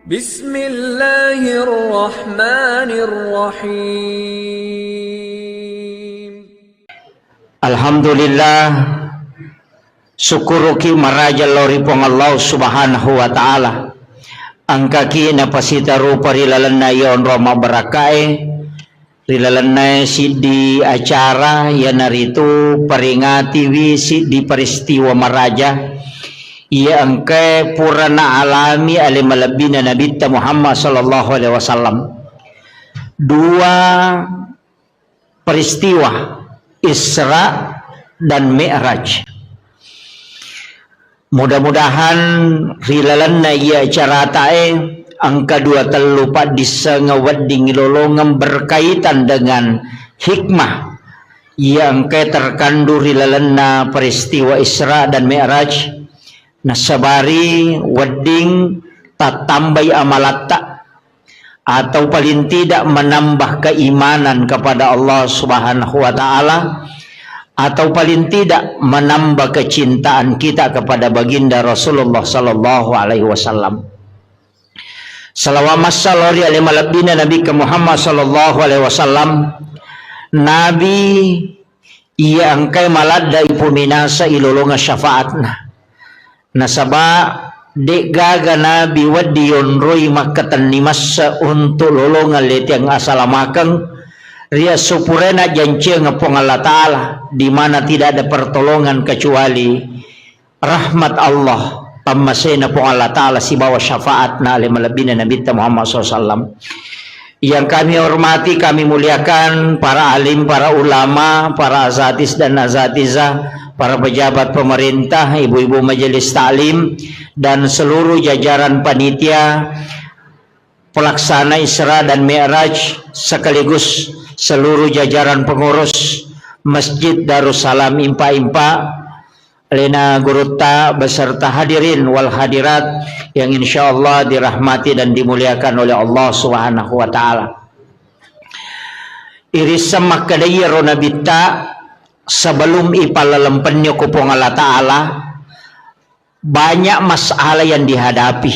Bismillahirrahmanirrahim. Alhamdulillah, syukuruki maraja lori pong Allah subhanahu wa ta'ala. Angkaki napasita rupa rilalanna yon Roma barakae rilalanna si di acara yanaritu peringati wisi di peristiwa maraja ia angke purana alami alimalabina Nabi Muhammad sallallahu alaihi wasallam. Dua peristiwa Isra dan Mi'raj. Mudah-mudahan rilalanna ia acara tae angka dua telupat disengawadding lolongan berkaitan dengan hikmah yang terkandung rilalanna peristiwa Isra dan Mi'raj. Nasabari wedding tatambai amalatta atau paling tidak menambah keimanan kepada Allah Subhanahu wa taala atau paling tidak menambah kecintaan kita kepada baginda Rasulullah sallallahu alaihi wasallam. Salawat sallallahu alaihi malabina Nabi Muhammad sallallahu alaihi wasallam. Nabi ia angkai malada ipuminasa ilolonga syafaatna. Nasaba dek gaga Nabi wadiyon roy makatan nimasa untuk lolongan leti yang asalamakang ria supurena janji ngapong Allah Ta'ala di mana tidak ada pertolongan kecuali rahmat Allah tamasena pong Allah Ta'ala si bawa syafaat na alim malabina Nabi Muhammad SAW. Yang kami hormati, kami muliakan para alim, para ulama, para azatis dan azatizah, para pejabat pemerintah, ibu-ibu majelis taklim dan seluruh jajaran panitia pelaksana Isra dan Mi'raj sekaligus seluruh jajaran pengurus Masjid Darussalam Impa-Impa Lena Gurutta beserta hadirin wal hadirat yang insyaallah dirahmati dan dimuliakan oleh Allah Subhanahu wa taala. Irisam makadayro nabita sebelum ipalalempennya kupong Allah Ta'ala banyak masalah yang dihadapi.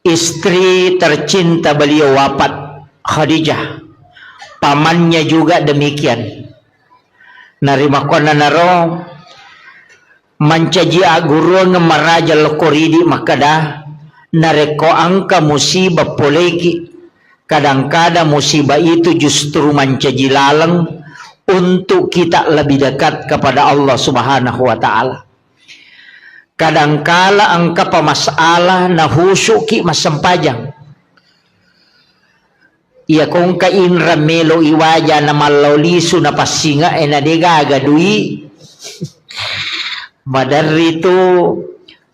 Istri tercinta beliau wafat, Khadijah, pamannya juga demikian. Narima kona naro mancaji aguro ngemaraja lokoridi makada nareko angka musibah poleki. Kadang-kadang musibah itu justru mencaji lalang untuk kita lebih dekat kepada Allah Subhanahu wa taala. Kadang-kala angka pemasalah na husuki masempajang. Ia kong ka inra melo iwaja na malaulisu na pasinga na degaga dui. Madari itu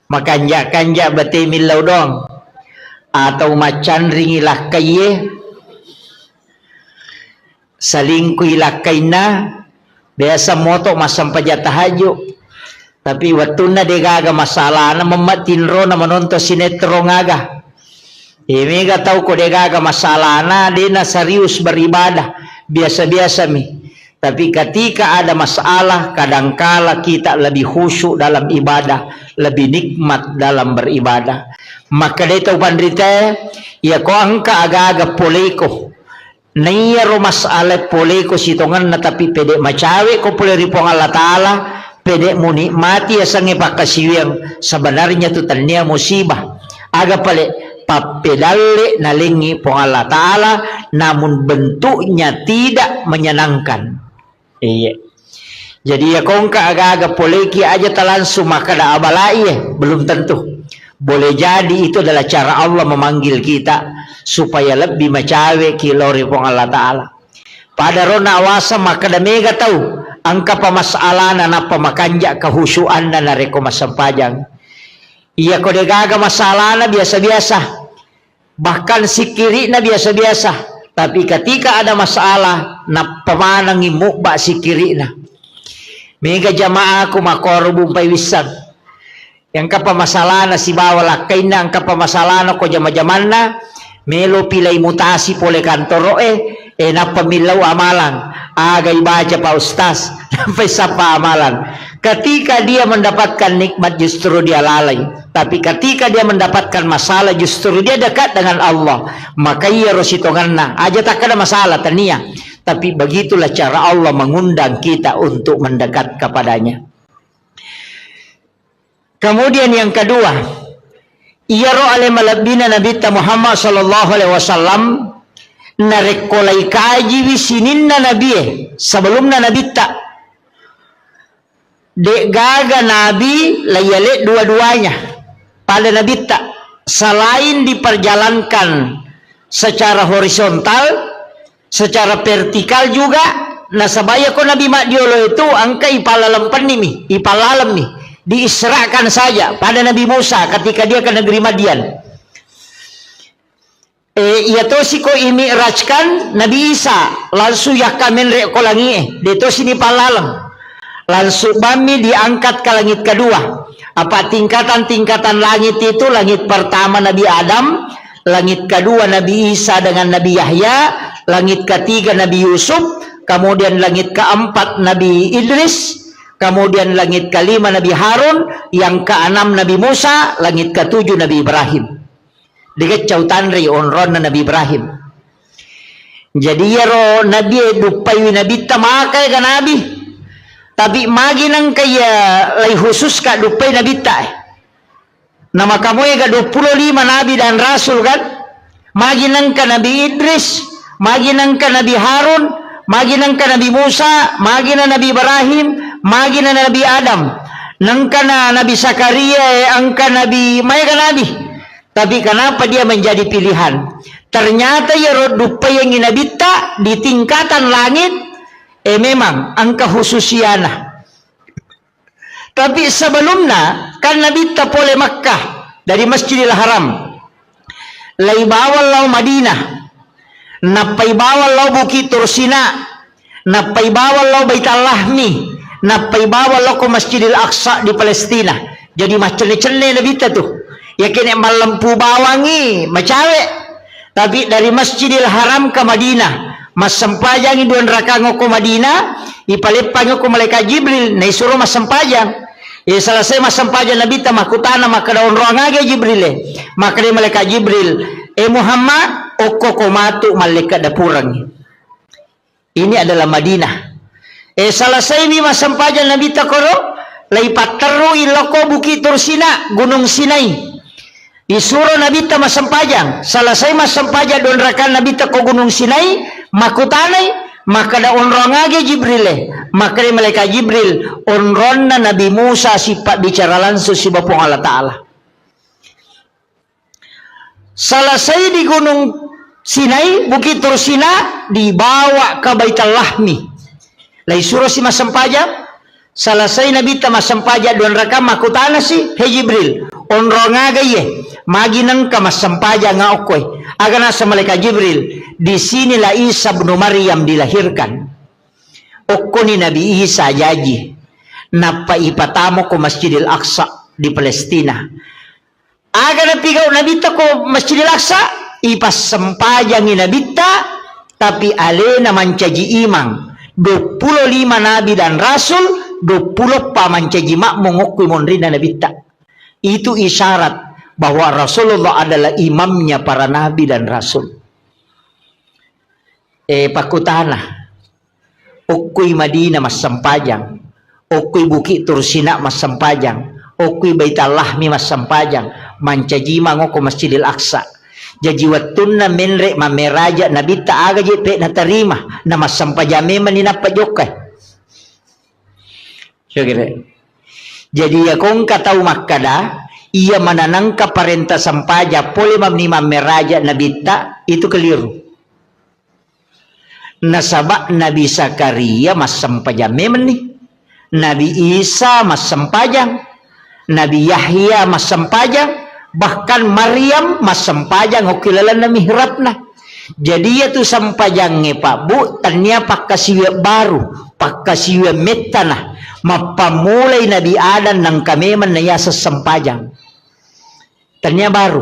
makanja-kanja batemil laudong. Atau macan ringilah kaye salingkuy lakay na biasa moto masampaja tahajo tapi waktu na degaga masalah na mamatin ro na manonto sinetro ngaga mega tahu ko degaga masalah na di na serius beribadah biasa-biasa mi tapi ketika ada masalah kadangkala kita lebih khusyuk dalam ibadah lebih nikmat dalam beribadah. Maka dito pandrite ya ko angka aga-aga poleko naiya ro masala poleko sitongan na tapi pede macawe ko poleri pong Allah Ta'ala pede mo nikmati asang ipakasiwang sebenarnya tu tanya musibah aga pale papedale nalingi pong Allah Ta'ala namun bentuknya tidak menyenangkan. Iya. Jadi ya kongka aga-aga poleki aja talansu maka da abalai belum tentu. Boleh jadi itu adalah cara Allah memanggil kita supaya lebih macawe kilori pong Allah Ta'ala. Pada rona awasa maka da mega tahu angka pamasalah na pamakanja kahusuan na nareko masampajang. Iya ko degaga masalah na biasa-biasa. Bahkan sikiri na biasa-biasa. Tapi ketika ada masalah na pamanang imukba sikiri na. Mega jamaah ko makorubong paywisan. Yang kapamasalah na si bawal kay na ang kapamasalah na ko jama-jaman na melo pilay mutasi pole kantoro napamilaw amalang agay baca pa ustas sampai sapa amalan. Ketika dia mendapatkan nikmat justru dia lalai, tapi ketika dia mendapatkan masalah justru dia dekat dengan Allah. Maka ia rositonganna aja tak ada masalah tania. Tapi begitulah cara Allah mengundang kita untuk mendekat kepadanya. Kemudian yang kedua, ia ro ale malabina Nabi Muhammad sallallahu alaihi wasallam narekolai kaji wisininna Nabi sebelumna Nabi tak dek gaga Nabi layale dua-duanya pada Nabi tak selain diperjalankan secara horizontal, secara vertikal juga. Nah sabaya ko Nabi Madiolo itu angka ipalalam panimi, ipalalam nih diisrakan saja pada Nabi Musa ketika dia ke negeri Madian. Ia tosi ko imi'rajkan Nabi Isa langsung yakamen rekolangi de tosi ni palalam langsung bami diangkat ke langit kedua. Apa tingkatan-tingkatan langit itu? Langit pertama Nabi Adam, langit kedua Nabi Isa dengan Nabi Yahya, langit ketiga Nabi Yusuf, kemudian langit keempat Nabi Idris, kemudian langit kelima Nabi Harun, yang keenam Nabi Musa, langit ketujuh Nabi Ibrahim. Dekat cautanri onron Nabi Ibrahim. Jadi ya ro Nabi dupai Nabi tamakai kan Nabi. Tapi magi nang kaya lay khusus ka dupai Nabi ta. Nama kamu ya 25 Nabi dan Rasul kan. Magi nang ka Nabi Idris, magi nang ka Nabi Harun, magi nang ka Nabi Musa, magi na Nabi Ibrahim, magi na Nabi Adam, nang ka na Nabi Zakaria, angka Nabi Maya Nabi. Tapi kenapa dia menjadi pilihan? Ternyata ya dupai yang inabita di tingkatan langit memang angka khususiana. Tapi sebelumnya kan Nabi tapole Makkah dari Masjidil Haram. Lai bawal lau Madinah. Napai bawal lau Bukit Tursina. Napai bawal lau Baitul Lahmi. Napai bawal lau ke Masjidil Aqsa di Palestina. Jadi macam-macam Nabi tuh. Ya kena malampu bawangi macawe. Tapi dari Masjidil Haram ke Madinah mas sempajang iduan rakango ko Madinah ipalepango ko malaikat Jibril na isuro mas sempajang. Selesai mas sempajang Nabi ta makutana maka daun roangage Jibril maka dia malaikat Jibril Muhammad okko ko matu malaikat dapurang. Ini adalah Madinah. Selesai ni mas sempajang Nabi ta koro laipat teru iloko Bukit Tursina Gunung Sinai. Disuruh Nabi ta masempajang. Selesai masempajang don rakan Nabi ta ko Gunung Sinai, makutanay, maka da onrongage Jibril. Maka di malaikat Jibril onron na Nabi Musa sipat bicara langsung si Bapong Allah Ta'ala. Selesai di Gunung Sinai, Bukit Tursina dibawa ke Baitul Lahmi. Lai suruh si masempajang. Selesai Nabi ta masempajang don rakan makutana si he Jibril. Onrongaga ye magi nang ka masampaja nga okoy agana sa malaikat Jibril di sinilah Isa bin Maryam dilahirkan. Okko ni Nabi Isa jaji napaipatamo ko Masjidil Aqsa di Palestina. Agana pigaw Nabi ta ko Masjidil Aqsa ipasampaja ni Nabi ta tapi alena mancaji imang 25 Nabi dan Rasul 20 pamancaji makmung okkoy monrina Nabi ta. Itu isyarat bahwa Rasulullah adalah imamnya para nabi dan rasul. Pakutana ukui Madinah mas sempajang, ukui Bukit Tursina mas sempajang, ukui Baitul Lahmi mas sempajang, mancajima ngoko Masjidil Aqsa. Jadi watunna menrek mameraja nabi taaga jepe na terima na mas sempajame manina pajokay. Jadi ya kong katau makada ia menanangka parenta sampaja pole mamnima meraja nabi ta itu keliru. Nasabak Nabi Zakaria mas sampaja memeni, Nabi Isa mas sampajang, Nabi Yahya mas sampajang, bahkan Maryam mas sampajang okilalan na mihrabna. Jadi ya tu sampajangnya Pak Bu tanya pakasiwa baru, pakasiwa metana. Mapamulay Nabi Adam ng kameman na yasa sampajang. Tanya baru.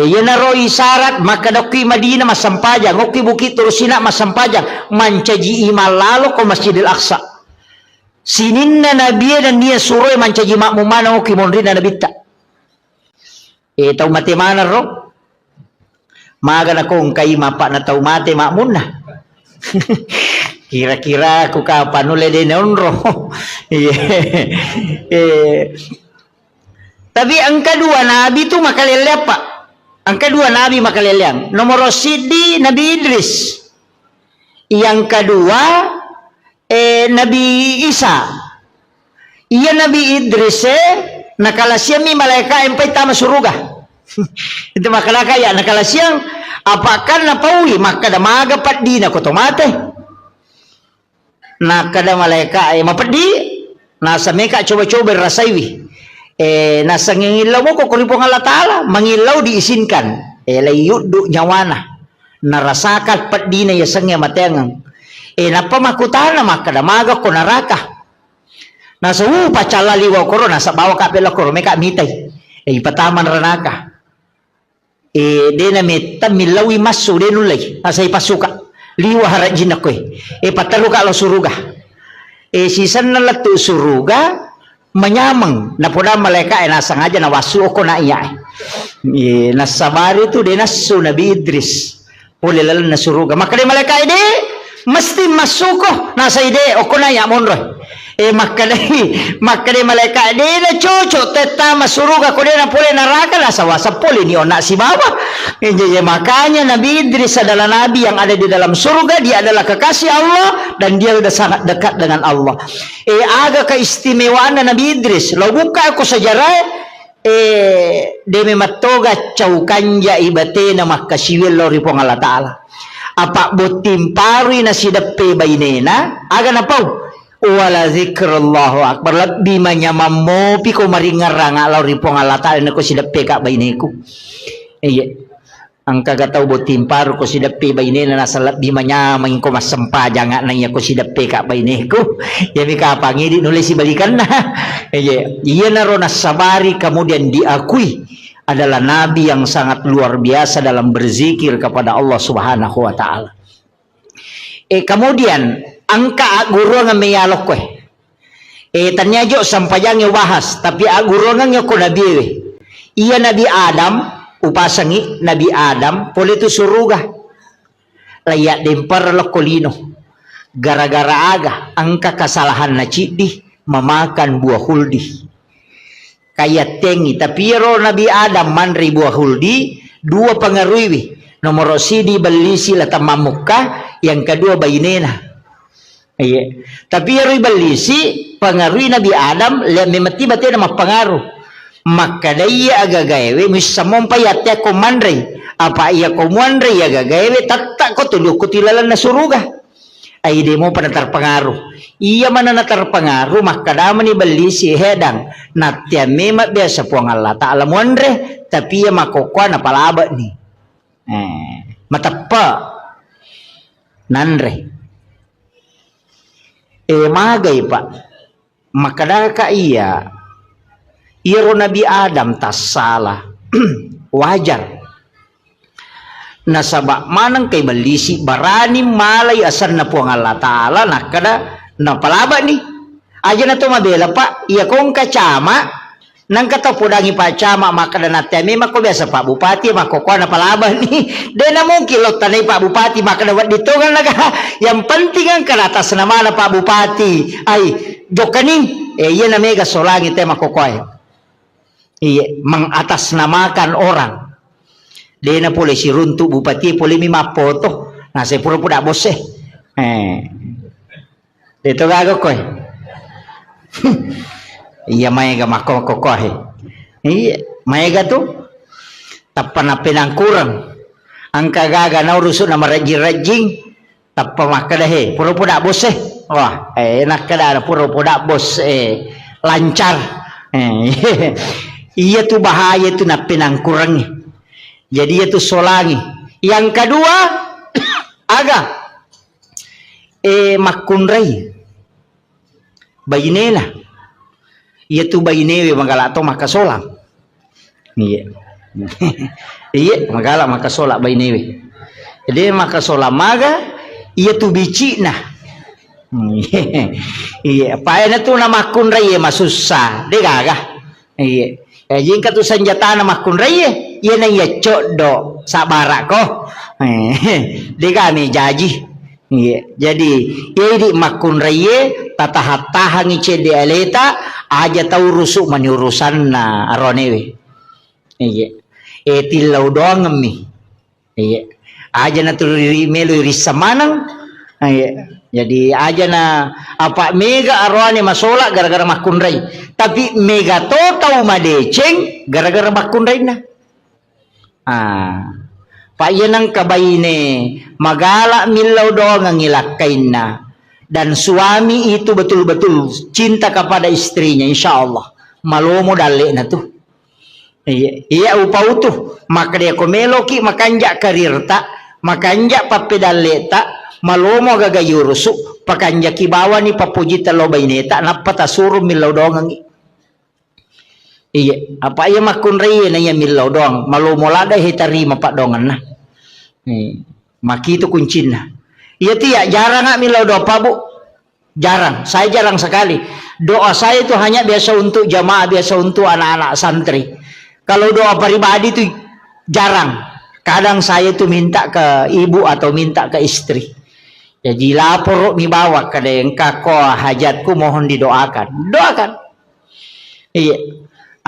Yan na ro isarat makadaki Madinah masampajang. Oki Bukit Tursina masampajang. Mancaji imalalo ko Masjidil Aqsa. Sininna nabi dan dia suruh mancaji makmu mana kimon rina nabi tak. Tahu mati mana ro? Maga na kong kay mapa na tahu mati makmun na. Kira-kira aku kapan ule din ro. Tapi ang kedua nabi tu makalelya pak. Ang kedua nabi makalelyang. Nomor sidi Nabi Idris. Yang kedua Nabi Isa. Iya Nabi Idris nakalasya mi malaika empay tama suruga. Itu makalaka ya nakalasyang apakan napawi maka damaga padi na kotomate. Nakada malaika ay mapadi nasa meka coba-coba rasaiwi. Nasa ngilaw mo ko kuripong Allah Ta'ala mangilaw diisinkan layudu nyawana narasakat padi na yasangnya matengang napamakutana maka damaga ko naraka. Nasa pacala liwaw ko nasa bawa kapila ko meka mitay ipataman ranaka. De na meta milawi masu de nulay asa ipasuka liwa harajin ako pataluka lo suruga sisan na latu suruga manyamang na puna malaika nasa ngaja na wasu ko na iya nasabari tu de nasu Nabi Idris ulilal na suruga maka de malaika ide mesti masuko nasa ide o ko na iya monro maka de malaika de na cucu teta masuruga ko de na pule neraka na sawasa pule ni ona si bawah. Jadi makanya Nabi Idris adalah nabi yang ada di dalam surga, dia adalah kekasih Allah dan dia sudah sangat dekat dengan Allah. Aga keistimewaan Nabi Idris. Lo buka aku sejarah demi matoga caukanja ibatena makasiwil lo ripong Allah Ta'ala. Apa butim pari na sidape bainena aga na pau. Wala zikrullahu akbar lebih manyamamo piko maringarang alaw ripong Allah Ta'ala na ko sidape ka baineku. Ang kagataw botimpar ko sidape bainena nasa lebih manyamang ko masempa jangan nanya ko sidape ka baineku. Yami ka pangidi nulis balikan na. Iya na ro nasabari kemudian diakui adalah nabi yang sangat luar biasa dalam berzikir kepada Allah Subhanahu wa Ta'ala. Kemudian angka guru nga mayalok ko tanyajo sampayang bahas tapi guru nga ko nabi iya Nabi Adam upasangi Nabi Adam pole tu suruga layak dempar lokolino gara-gara aga angka kesalahan na cidi memakan buah huldi kaya tengi tapi ro Nabi Adam manri buah huldi dua pengaruhi nomor sidi balisi lata mamuka yang kedua bainena. Tapi ro balisi pengaruhi Nabi Adam le memati bate na mapangaruh maka daya agagawe misamon payate ko manre apa iya ko manre agagawe tatta ko tulo ko tilalan na suruga ay di mo pa terpengaruh iya mana na terpengaruh maka dama ni balisi hedang natya mema biasa puang Allah Ta'ala manre tapi iya makokwa na palaba ni matapa nanre magay pa makadaka iya iro Nabi Adam tas salah wajar nasaba manang kay balisi barani malay asan na po ang Allah Ta'ala nakada napalaba ni aja na to mabela pa iya kong kacama nang katapudangi pa cama makada natemi mako biasa Pak Bupati makokuha na palaba ni de na mungkin lo tanay Pak Bupati makada wat ditungan naga yang penting ang karatas nama na Pak Bupati ay jokaning iya na mega solangi te makokuha mengatasnamakan orang dia na pula si runtu bupati pula mima foto nasa pura-pura bos dito gago ko iya maiga mako ko iya maiga tu tappan na pinangkurang ang kagaga na uruso na marajing-rajing tappa makadahe pura-pura bos wah nakada pura-pura bos lancar iya tuh bahaya tuh na pinangkurangi jadi itu solangi yang kedua aga makunray bayinela iya tuh bayinewe magalato makasolang iya iya magala makasola bayinewe jadi makasola maga iya tuh bici nah Iya, paena tu nama kun raya masusah, de gagah. Iya. Jingka tu senjata nama kun raya, iya na iya coddo sabara ko. De kami jaji. Iya. Jadi, di makun raya tatah ngice de aleta aja tahu rusuk maniurusan na aronewe. Iya. Tilau doang ngemi. Iya. Aja na tu melu risa manang. Iya. Jadi aja na apa mega arwani masola gara-gara makun rai. Tapi mega to tau madeceng gara-gara makun rai na. Pak yenang kabaine magala milau doang ngilakain na. Dan suami itu betul-betul cinta kepada istrinya, insya Allah. Malomo dale na tu. Iya upau tu. Maka dia komelo ki makanjak karir tak. Makanjak papedale tak. Malomo gagayurusu pakanja kibawa ni papujita lobaineta napata suruh milau doang. Iya, apa ya makun raya na ya milau doang. Malomo lada hitarima pak dongan na. Maki itu kuncin na. Iya tiya jarang nggak milau doa pak bu? Jarang, saya jarang sekali. Doa saya itu hanya biasa untuk jamaah, biasa untuk anak-anak santri. Kalau doa pribadi itu jarang. Kadang saya itu minta ke ibu atau minta ke istri. Jadi lapor mi bawa ke dengka ko hajatku mohon didoakan. Doakan. Iya.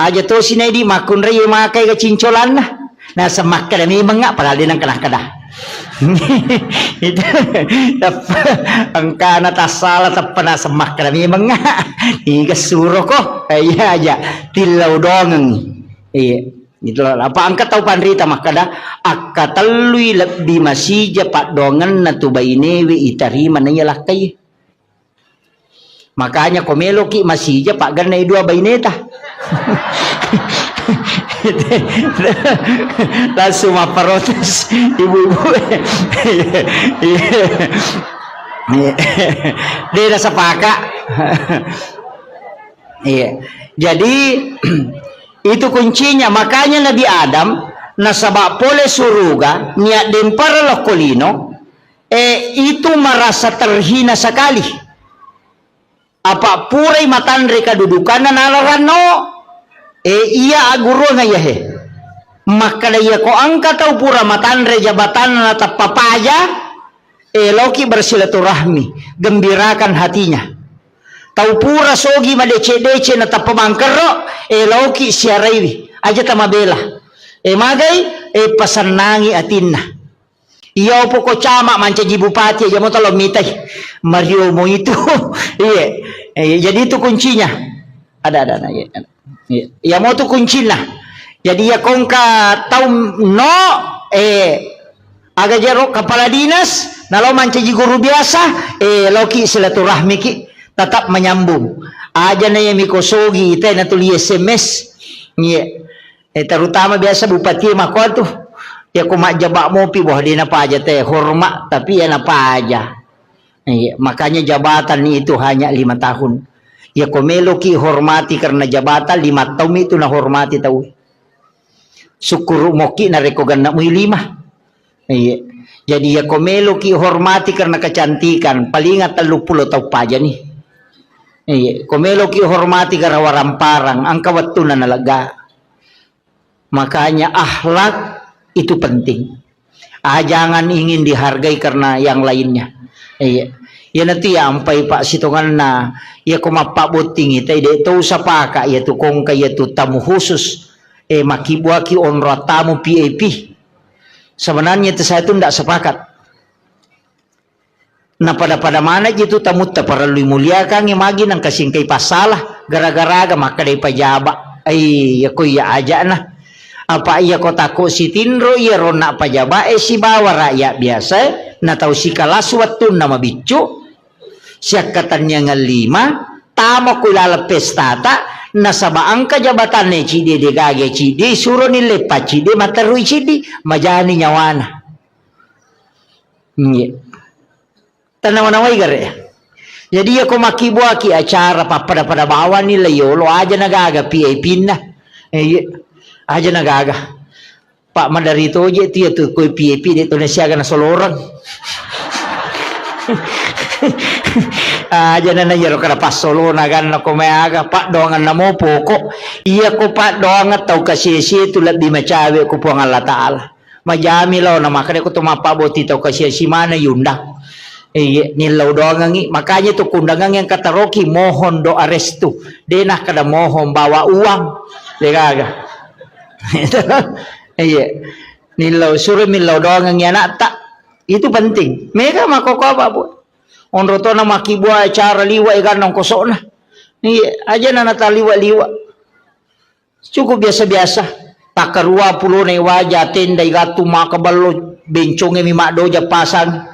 Aja to sini di makun raya makai ke cincolan nah. Nah semak kada mi mengak padahal dia nang kedah-kedah. Itu angka na tasala tapana semak kada mi mengak. Iga suruh ko. Iya aja tilau dongeng. Iya. Itulah apa angkat tahu panrita makada akka talui lebih masih pak dongan na tu bainewe itarima na yalah kay. Makanya komelo ki masih pak ganay dua baineta. Langsung maparotes ibu-ibu. Dia dah sepaka. Iya. Jadi itu kuncinya, makanya Nabi Adam nasabak pole suruga niat dempara lokolino itu merasa terhina sekali. Apa purai matandre kedudukan nalarano iya aguro ngayahe. Maka dia ko angka tau pura matandre jabatan nata papaja loki bersilaturahmi, gembirakan hatinya. Tau pura sogi madece-dece na tapamangkero loki siaraiwi aja tamabela magai pasanangi atinna iya po ko cama manca bupati aja mo talo mitay Mario mo itu. Iya. Jadi itu kuncinya ada ya mo tu kuncinya. Jadi ya kongka tau no aga jaro kepala dinas nalo manca guru biasa loki silaturahmi ki tetap menyambung aja na yang mikosogi ite na tuli SMS nye terutama biasa bupati mako tuh ya kumak jabak mopi boh dia napa aja teh hormat tapi ya napa aja makanya jabatan itu hanya 5 tahun ya komelo ki hormati karena jabatan 5 tahun itu na hormati tahu syukur moki na rekogan na 5 jadi ya komelo ki hormati karena kecantikan paling 30 tahun paja nih. Komelo ki hormati gara waramparang angka waktu na nalaga. Makanya akhlak itu penting. Jangan ingin dihargai karena yang lainnya. Ya nanti ya ampai pak sitongan na ya kumapak buting ite de to sapaka ya tu kongka ya tu tamu khusus makibuaki onra tamu PAP. Sebenarnya itu saya tu ndak sepakat. Nah pada mana gitu tamu tak perlu muliakan yang magi nang kasingkai pasalah gara-gara maka dari pajaba ya ko ya aja nah apa iya ko tako si tinro iya rona pajaba si bawa rakyat biasa na tahu si kalas watun nama bicu siak katanya ngalima tamo ko lalapes tata nasabaang kajabatan ne cidi de gage cidi suruh ni lepa cidi matarui cidi majani nyawana tanawan-nawai gare. Jadi ako makibuaki acara pada bawah ni layolo aja nagaga PAP na. Aja nagaga. Pak Madarito aja itu ya tu koi PAP dito na siya na solorang. Aja na yero kada pasolo na gan ko maaga pak doangan na mo pokok. Iya ko pak doangan tau kasih tu lebih macawe ko po ang Allah Taala. Majami law na makanya ko tumapaboti tau kasih mana yunda. Nilaw doangan makanya tu kundangan yang kata Rocky mohon doa restu. Denah kada mohon bawa uang. Legaga. Iya. Nilaw suruh nilaw doangan yang nak tak itu penting. Mereka makoko apa bu? Onroto na makibua acara liwa ikan nong kosok na. Iya aja na nata liwa. Cukup biasa-biasa. Takarua pulo na wajah tenda igatu makabalo bencong mi makdoja pasang.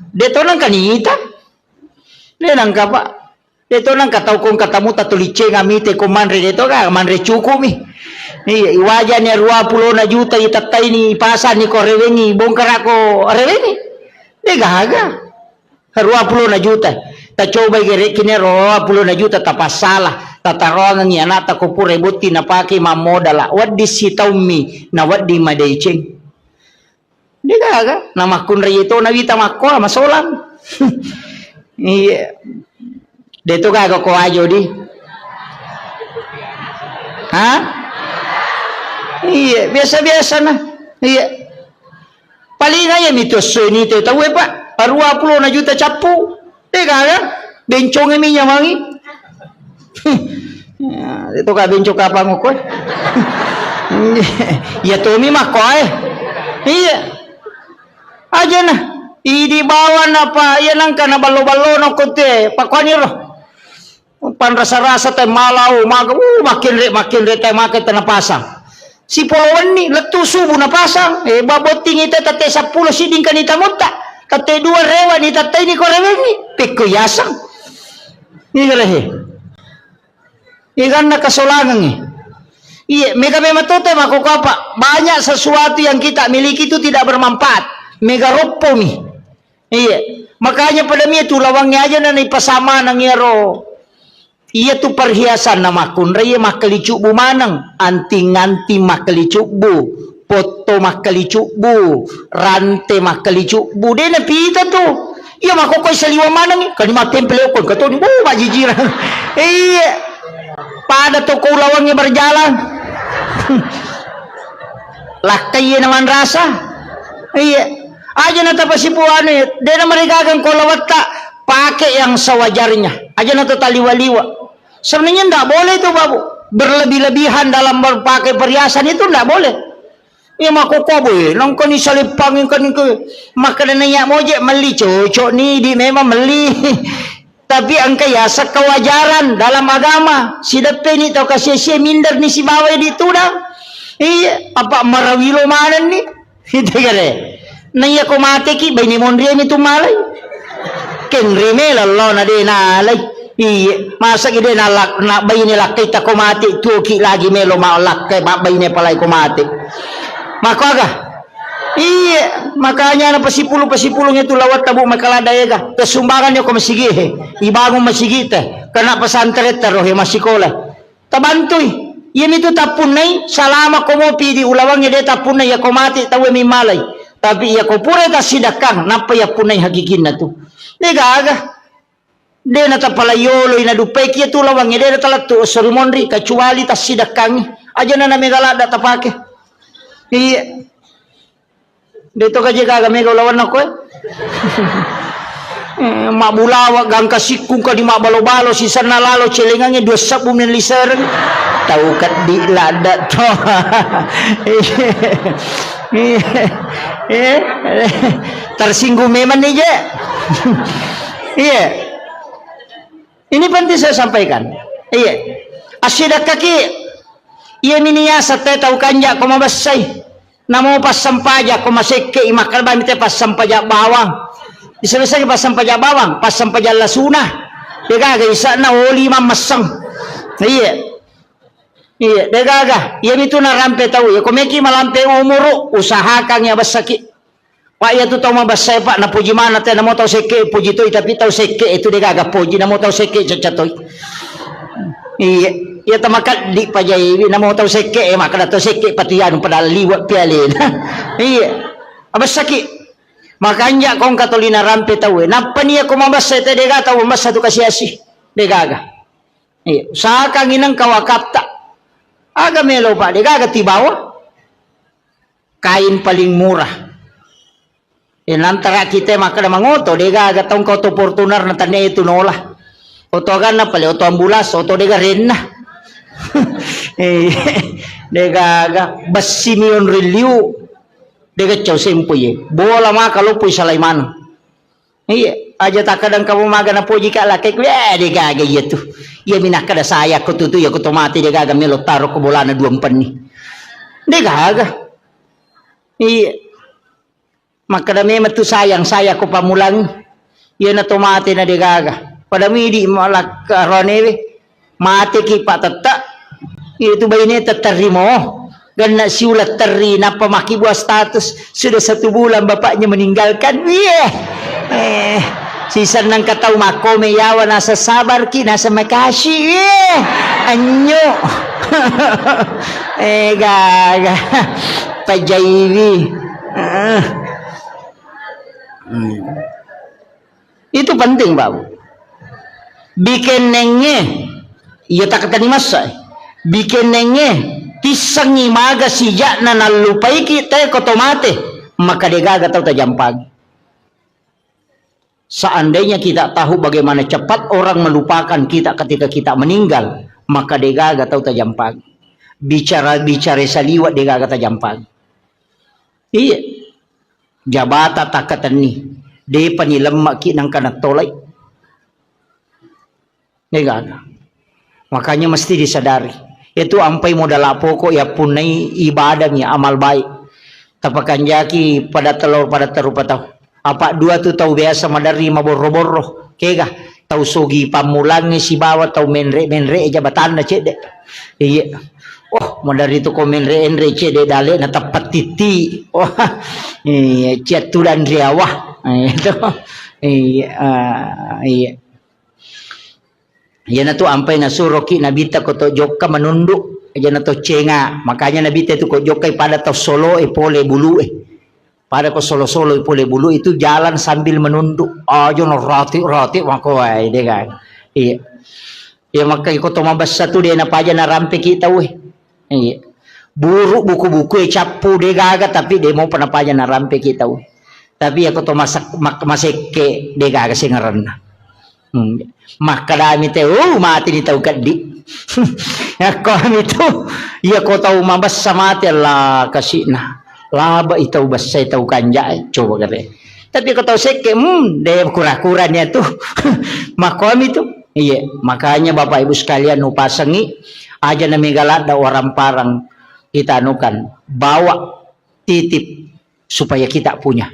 Deto nang kanita. Dia nang kapa. Deto nang katau kong katamu tatulice ngamite ko manre deto ka manre cukup mi. Iya wajah ni 20 juta itatai ni pasan ni ko rewengi bongkar ako rewengi. Dia gaga. 20 juta. Ta coba gere kini 20 juta tapas salah. Tatarongan ni anak ta ko pure buti na pake mamodala. Waddi sitaumi na waddi madaiceng. Dia gaga. Nama kun rayito na wita makko masolam. Iya. Deto gaga ko ajo di. Hah? Iya, biasa-biasa na. Iya. Paling aja mitos ini tu tahu apa? 20 juta capu. Tega kan? Bencong ini nyamangi. Itu ka bencong apa ngokoi? Ya tu mi makoi. Iya. Aja na. Di bawah apa? Ya nangka na balo-balo na kote. Pakoni roh. Pan rasa-rasa teh malau, makin re teh makin tanah pasang. Si polowan ni letu subuh na pasang. Baboting ita tate 10 siding kanita mutta. Tate 2 rewa ni tate ni korewengi. Peko yasang. Igalehe. Ikan na kasolangan ni. Iya, mega mematote makokapa. Banyak sesuatu yang kita miliki itu tidak bermanfaat. Mega ropo mi. Iya. Makanya pada mi itu lawangnya aja na ipasama nang yero. Iya tu perhiasan nama kun raya makali cukbu manang anting-anting makali cukbu foto makali cukbu rante makali cukbu dia na pita tu iya makokoi saliwa manang kan ma temple kon kato ni majijiran iya pada toko lawangnya berjalan lakai naman rasa iya aja na tapasipuan dia na mereka akan kolawat tak pakai yang sewajarnya aja na taliwa-liwa. Sebenarnya tidak boleh itu babu berlebih-lebihan dalam berpakai perhiasan itu tidak boleh. Ya makoko boy, nongko ni salipang kan ke makanan yang mojek meli cocok ni di memang meli. Tapi angka ya kewajaran dalam agama. Si depe ni tau kasih minder ni si bawa di tudang. Iya, apa marawilo mana ni? Itu kare. Naya ko mate ki bay ni mondri mi tumalay. Ken remel Allah na de nalay. Iya, masa ide nalak nak bayi ni laki tak ko mati tuki lagi melo malak ke bayi ni palai ko mati. Maka agak. Iya, makanya na pasipulong itu lawat tabu makaladaya ga. Kesumbangan niyo ko masigi ibagong masigi teh. Karena pesantren taroh masikola. Tabantoy. Iya itu tapunay salama ko mo pidi ulawang ide tapunay ya ko mati tawe mi malay. Tapi ya ko pure ta sidakang napa ya punay hagikin na tu. Diga aga. Dia nata palayolo ina dupai kia tu lawang dia nata latu sorumondri kecuali tas sidakangi aja na megala da tapake iya dia to kaje kaga mega lawan ako mabulawa gang kasikung ka di mabalo-balo si sana lalo celengannya 2 sabu men liser tau kat di lada to tersinggung memang nih je iya. Ini penting saya sampaikan. Iya. Asyidak kaki. Iya minia sate tau kanja ko mabasay. Namo pas sampaja ko maseke imakal ba mite pas sampaja bawang. Isa-isa pas sampaja bawang, pas sampaja lasuna. Dega ga isa na oli mamasang. Iya. Iya, dega ga. Iya mitu na rampe tau. Ya ko meki malampe umuro usahakan ya basaki. Pak ya tu tahu mabasay pak na puji mana teh namo tahu seke puji tu tapi tahu seke itu dia gagap puji namo tahu seke cacatoy. Iya, ya tamakat di pajai namo tahu seke maka tahu seke patian pada liwat pialin. Iya. Abas sakit. Makanya kong katolina rampe tahu. Napa niya kumabasa ito dega tahu masa tu kasih degaga. Iya, saka nginang kawakapta. Aga melo pa degaga tibawa. Kain paling murah. Antara kita maka mangoto degaga tong kau to Fortuner na tanya itu nola. Oto agan na pala, oto ambulas, oto dega ren na. Degaga basimion reliu. Dega chow sempuye. Bola maka lupuy sa layman. Iya, aja tak kadang kamu maga na po jika laki ko, degaga iya tu. Iya minakada saya ko tutu ya ko tomate degaga melo taro ko bola na 2 ni. Degaga. Iya. Maka dami matu sayang saya ko pamulang. Iya na tomate na degaga. Padami di malak ronewe mate ki patata itu bayine tatarimo ganna siulat terri napa maki buah status sudah 1 bulan bapaknya meninggalkan sisan nang katau makome yawa nasa sabar ki nasa makasih anyo gaga pajaiwi itu penting Bapak. Bikin nenge iya tak kata masa bikin nenge tisangi maga sijak na nalupai kita kotomate maka degaga tahu tajam pagi. Seandainya kita tahu bagaimana cepat orang melupakan kita ketika kita meninggal maka degaga tahu tajam pagi. Bicara saliwat degaga tajam pagi. Iya jabata takatan ni de panilemak ki nang kana tolai. Degaga. Makanya mesti disadari. Itu ampai modal pokok ya punai ibadah ya amal baik. Tapakan jaki pada telur pada terupa tahu. Apa 2 tu tahu biasa madari maboro-boro. Kega tahu sogi pamulangi si bawa tahu menre jabatan na cede. Iya. Oh madari tu ko menre cede dale na tapat titi. Oh iya ciatulan riawah. Itu. Iya. Yan tu ampai na suroki nabita ko to jokka menunduk aja na to cenga makanya nabita itu ko jokai pada to solo pole bulu pada ko solo pole bulu itu jalan sambil menunduk aja no roti mako ai de kan iya ya maka ko to mabas satu dia na paja na rampe kita iya buruk buku-buku capu de gaga tapi de mau panapaja na rampe kita tapi aku to masak maseke de gaga singaran maka dami teh mati ni tahu kadi ya kami tu ya kau tahu mabas sama lah kasih nah laba itu bas saya tahu kanja coba kata tapi kau tahu seke deh kura-kuranya tu maka kami tu iya makanya Bapak Ibu sekalian nu pasangi aja na migalada orang parang kita anukan bawa titip supaya kita punya.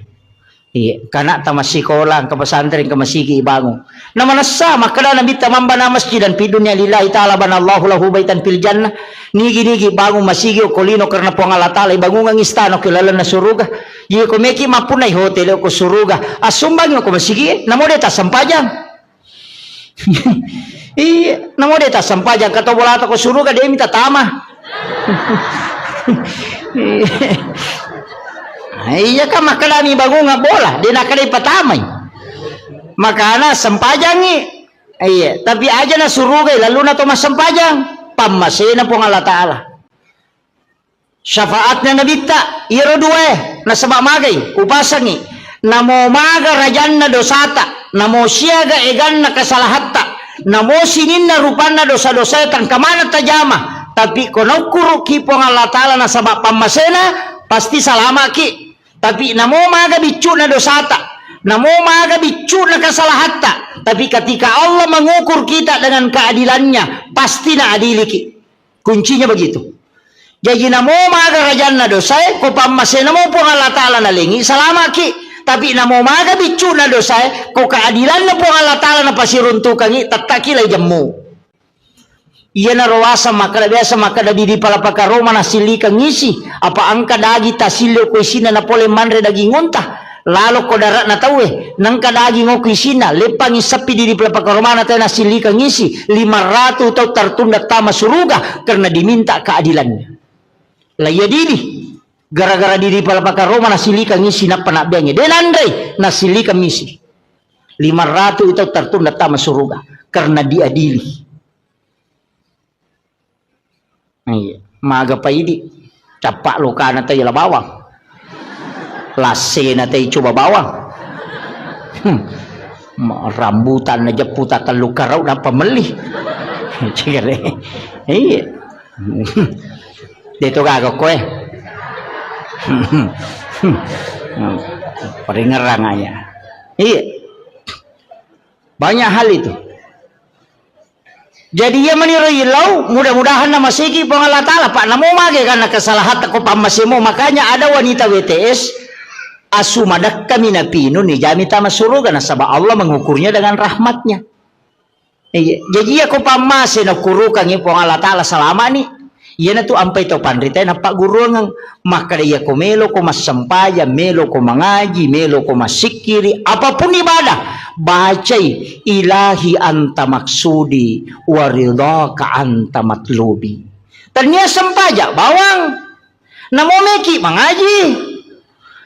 Iya, karena tamas sekolah ke pesantren ke masigi bangun. Nama nasa makana nabi tamamba na masjid dan pidunya lillahi ta'ala banallahu lahu baitan fil jannah. Nigi bangun masigi kolino karena po Allah ta'ala bangun ang istano kilala na suruga. Ye ko meki mapunay hotel ko suruga. Asumbang ko masigi namo deta sampajang. Iya, namo deta sampajang kato bolata ko suruga dia minta tama. Iya kan makalami bago nga bola di nakali patamay makana sampajangi iya tapi aja na surugay lalo na to masampajang pamasina po ng Allah Ta'ala syafaat na nabita iro duwe na sabamagay upasangi namo maga rajan na dosata namo siyaga egan na kasalahatta namo sinin na rupan na dosa-dosa kang kamana tajama tapi kono kuro ki po ng Allah Ta'ala na sabak pamasina pasti salama ki tapi namo maga bicu na dosata namo maga bicu na kasalahatta tapi ketika Allah mengukur kita dengan keadilannya pasti na adili ki kuncinya begitu jadi namo maga rajan na dosa ko pamase namo po Allah Ta'ala na lingi salama ki tapi namo maga bicu na dosa ko keadilan na po Allah Ta'ala na pasiruntukan ki tatakilay jammu iya na rawasa maka biasa maka da di palapaka Roma na silika ngisi apa angka dagi tasilyo ko isina na pole manre daging unta lalo ko darat na tawe nang kadagi ngo ko isina lepang isapi di palapaka Roma na tayo na silika ngisi 500 tau tertunda tama suruga karena diminta keadilannya laya dili Gara-gara diri palapaka Roma nasilika ngisi na panabyangi. Denandai nasilika misi. 500 itu tertunda tama suruga karena diadili. Iya, maga paidi. Capak luka na tayo bawang. Lase na tayo coba bawang. Rambutan na japuta luka raw na pameli. Cigare. Iya. Dito gago ko Peringerang aja. Iya. Banyak hal itu. Jadi ia menirailau, mudah-mudahan nama segi pengalat Allah Pak namo mage karena kesalahan ko pamasimo. Makanya ada wanita WTS asumadak kami napino ni jami tama suruga nasaba Allah mengukurnya dengan rahmatnya. Iya. Jadi aku pamase na kurukan ni pengalat Allah selama ni. Iya na tu ampai to pandrita na pak guru ngang maka dia ko melo ko masampaya, melo ko mengaji, melo ko masikiri, apapun ibadah, bacai ilahi anta maksudi wa ridhaka anta matlubi. Ternyata sampaja bawang namo meki mengaji.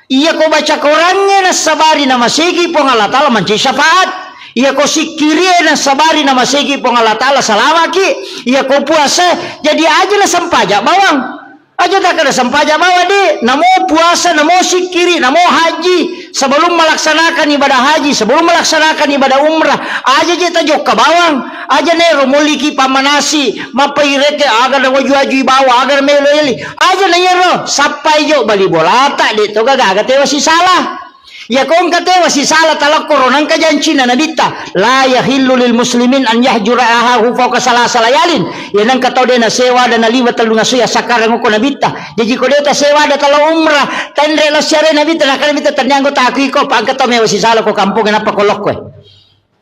Iya ko baca Qurannya na sabari na masigi po nga latala manci syafaat. Iya ko sikiri na sabari na masigi po nga latala salamaki. Iya ko puasa jadi aja na sampaja bawang. Aja tak ada sampaja bawa di. Namo puasa, namo sikiri, namo haji. Sebelum melaksanakan ibadah haji, sebelum melaksanakan ibadah umrah, aja kita jok ke bawang. Aja ne romoliki pamanasi, mapaireke agar na waju bawa, agar meleli. Aja na yero, sampai jok bali bolata di to gaga tewa si salah. Ya kong katewa si salah talak koronang kajancina nabita la yahillu lil muslimin an yahjura ahahu fawqa salasa layalin. Yanang katau de na sewa dan na liwa talu ngasuya sakarang ko nabita. Jadi ko de ta sewa da talo umrah tendre la syare nabita na kanabita tanyango ta aki ko pang katau mewa si salah ko kampung na pakolok ko.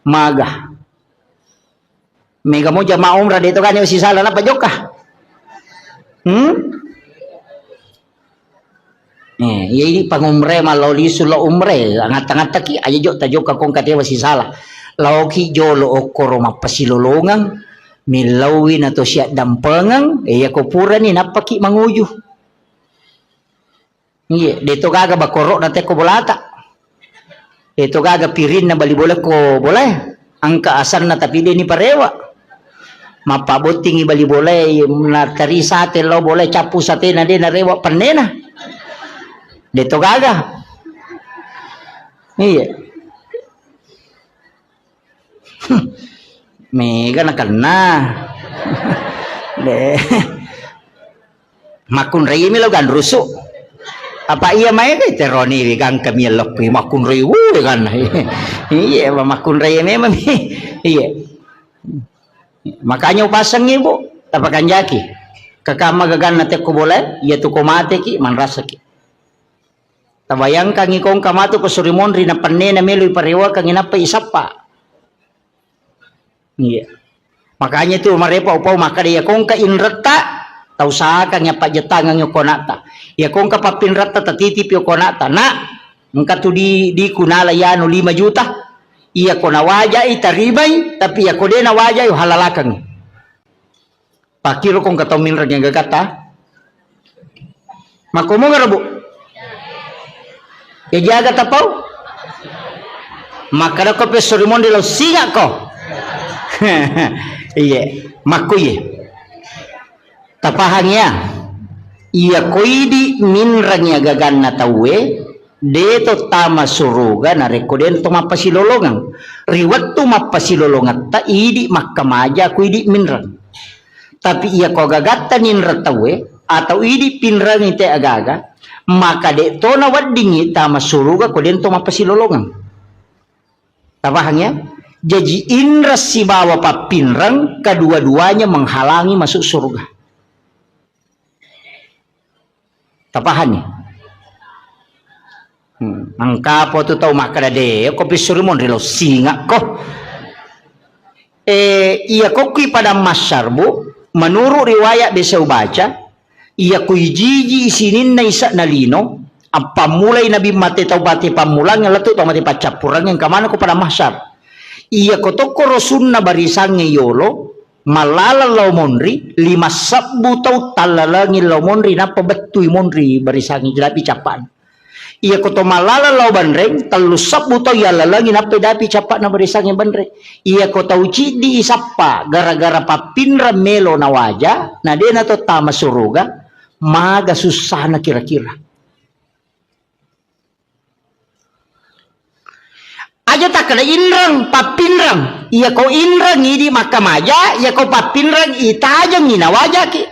Maga. Mega mo jama umrah dito kanyo si salah na pajoka. Ya ini pangumre maloli sulo umre angat-angat taki aja jok tajok kakong katewa si salah lauki jolo okoro mapasilolongang milawin atau siap dampengang ya kopura ni napaki manguju iya dito gaga bakorok na teko bolata dito gaga pirin na bali boleh ko boleh angka asal na tapi dia ni parewa mapaboting bali boleh na tari sate lo boleh capu sate na dia na rewa panena dito gaga. Iya. Mega na kana. De. Makun rei mi logan rusuk. Apa iya mai ke teroni gang kami lok makun rei kan. Iya, makun rei memang. Iya. Makanya pasang ibu tapakan jaki. Kakama gagan nate ko boleh, iya tu ko mate ki man rasa ki. Tabayang kang ikong kamato ko surimon rin na panne na meloy parewa kang inapa isapa. Iya. Makanya itu marepa upaw maka dia kong ka inrata tau sa kang ya pajetangang yo konata. Ya kong ka papinrata tatitip yo konata na engka tu di kunala yano 5 juta. Iya ko nawaja itaribay tapi ya ko de nawaja yo halalakang. Pakiro kong katomin ra yang gagata. Makomo nga rabo. Ya jaga tapau maka ko pesorimon de lo singa ko iya makuye tapahangnya iya koidi minrangnya gaganna tawe deto tama suruga na rekoden to mapasilolongan riwat to mapasilolongan ta idi makkamaja koidi minrang tapi iya ko gagatta ninra tawe atau idi pinrang ite agaga maka de to na waddingi tama suruga ko den to mapasilolongan tapahangnya jadi indra si bawa papinrang kedua-duanya menghalangi masuk surga tapahannya angka po to tau maka de ko pisurimon relo singa ko iya ko ki pada masyarbu menurut riwayat bisa baca iya kuy jiji isinin na isa na lino ang pamulay nabi mati tau bati pamulang yang letu tau mati pacapurang yang kamana ko pada mahsyar iya ko to korosun na barisang yolo malala monri 5 sabbu tau talalangi monri napa betui monri barisangi jelapi capan. Ia koto malala bandreng 3 sabbu tau ya lalangi napa dapi capan na barisangi bandreng. Ia koto uci di isapa gara-gara papinra melo na waja na dena to tama suruga maga susah na kira-kira. Aja tak kena inrang papinrang iya ko inrang idi makamaja iya ko papinrang itajang ina wajah ki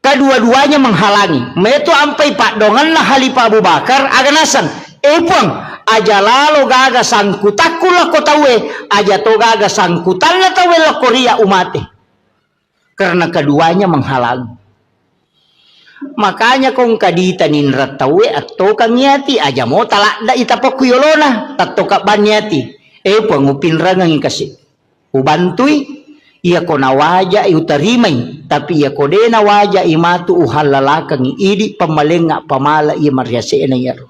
kedua-duanya menghalangi meto ampai pak dongan lah Halifah Abu Bakar aganasan puang aja lalo gaga sangkutakul lah ko tawe aja to gaga sangkutan lah tawe lah korea umate karena keduanya menghalangi. Makanya kung kadita ninrat tawe atau kangyati aja mo talak da itapak kuyolona tato ka banyati pangupin rangang kasi ubantui iya ko nawaja utarimay tapi iya ko de nawaja imatu uhalalakang idi pamalenga pamala iya maryase na yaro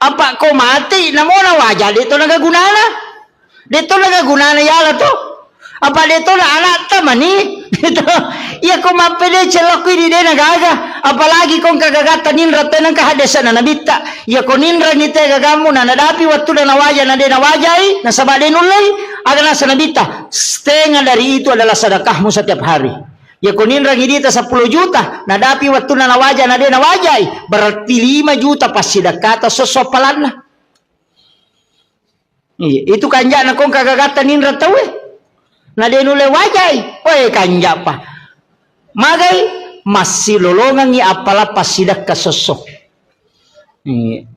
apa ko mati namo nawaja dito nagagunana yala to apa dito na anak tamani dito iya ko mapede celokui di dena gaga apalagi kong kagagatan ninra tenang kahadasan na nabita iya ko ninra ni te gagamu na nadapi waktu na nawaja na dena wajai na sabade nulay aga na sa nabita setengah dari itu adalah sedekahmu setiap hari iya ko ninra ngidita 10 juta nadapi waktu na nawaja na dena wajai berarti 5 juta pas sidakata sosopalan na iya itu kanja na kong kagagatan ninra tawe na denule wajai kanja pa magay masih lolongan ni apala pasidak kasosok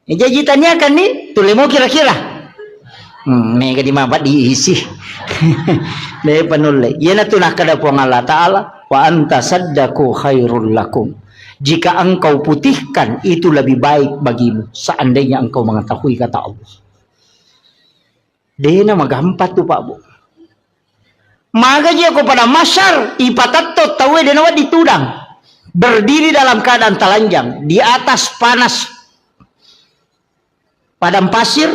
jajitannya kan ni tulemo kira-kira mega di mabat diisi deh panule yana tunah kada po Allah Ta'ala wa anta saddaku khairul lakum jika engkau putihkan itu lebih baik bagimu seandainya engkau mengetahui kata Allah dena magampat tu Pak Bu. Maka dia kepada masyar ipatato tawe denawa ditudang berdiri dalam keadaan telanjang di atas panas padang pasir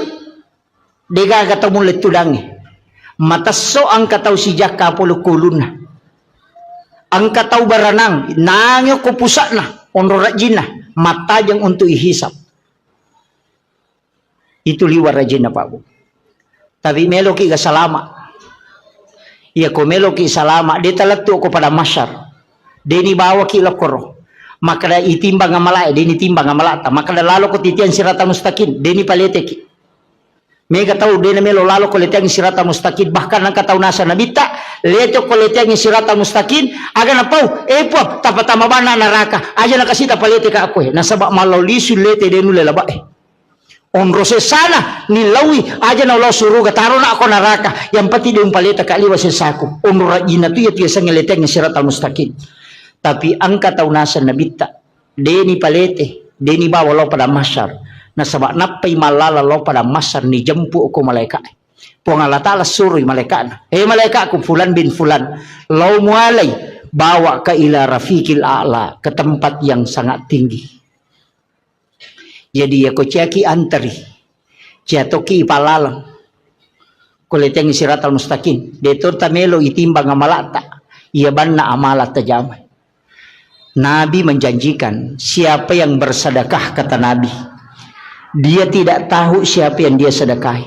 dega ketemu letudangi mataso ang kataw si jaka polo kuluna ang kataw baranang nangyo ko pusa na onro rajina mata jang untuk ihisap itu liwar rajina Pak Bu tapi melo ki salama iya komelo ki salama dia talatu ko pada masyar deni bawa ki lokoro maka da itimbang amalai deni timbang amalata maka da lalo ko titian sirata mustaqim deni palete ki mega tahu deni melo lalo ko letiang sirata mustaqim bahkan ang kataw nasa nabita leto ko letiang sirata mustaqim aga na pau po tapatama bana naraka aja na kasita palete ka ako nasaba malaw lisu lete denu lelaba onrose sana nilawi aja na Allah suruh taro na ako naraka yang pati yung paleta kaliwa sesako onra ina tu ya tiasa ngeleteng siratal mustaqim tapi ang kataunasan nabita deni palete deni bawa lo pada masyar na sabak napay malala lo pada masyar ni jempu ko malaikat po Allah Ta'ala suruh malaikat malaikat ko fulan bin fulan lo mualay bawa ka ila rafiqil a'la ke tempat yang sangat tinggi. Jadi aku ceki antari jatoki palalang kuleteng siratal mustaqim detor tamelo itimbang amalata ia banna amalat tajamai Nabi menjanjikan siapa yang bersedekah kata Nabi dia tidak tahu siapa yang dia sedekahi